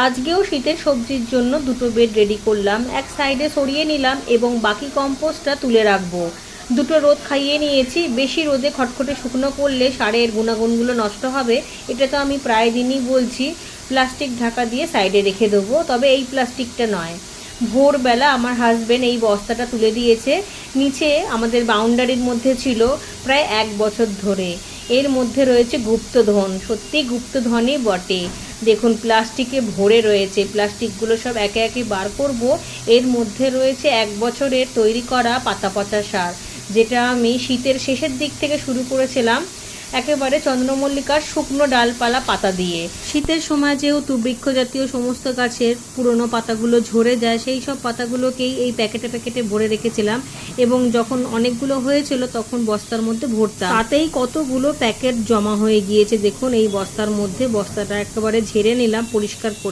আজকেও শীতের সবজির জন্য দুটো বেড রেডি করলাম, এক সাইডে সরিয়ে নিলাম এবং বাকি কম্পোস্টটা তুলে রাখবো। দুটো রোদ খাইয়ে নিয়েছি। বেশি রোদে খটখটে শুকনো করলে সারের গুণাগুণগুলো নষ্ট হবে, এটা তো আমি প্রায় দিনই বলছি। প্লাস্টিক ঢাকা দিয়ে সাইডে রেখে দেবো, তবে এই প্লাস্টিকটা নয়। ভোরবেলা আমার হাজবেন্ড এই বস্তাটা তুলে দিয়েছে। নিচে আমাদের বাউন্ডারির মধ্যে ছিল প্রায় 1 বছর ধরে। এর মধ্যে রয়েছে গুপ্তধন, সত্যি গুপ্তধনই বটে। দেখুন প্লাস্টিকে ভরে রয়েছে, প্লাস্টিকগুলো সব একে একে বার করব। এর মধ্যে রয়েছে 1 বছরের তৈরি করা পাতা পচা সার, যেটা আমি শীতের শেষের দিক থেকে শুরু করেছিলাম, একেবারে চন্দ্রমল্লিকার শুকনো ডালপালা পাতা দিয়ে। শীতের সময় যেহেতু বৃক্ষজাতীয় সমস্ত গাছের পুরনো পাতাগুলো ঝরে যায়, সেই সব পাতাগুলোকেই এই প্যাকেটে প্যাকেটে ভরে রেখেছিলাম এবং যখন অনেকগুলো হয়েছিল তখন বস্তার মধ্যে ভরতাম। তাতেই কতগুলো প্যাকেট জমা হয়ে গিয়েছে। দেখুন এই বস্তার মধ্যে, বস্তাটা একেবারে ঝেড়ে নিলাম পরিষ্কার করে।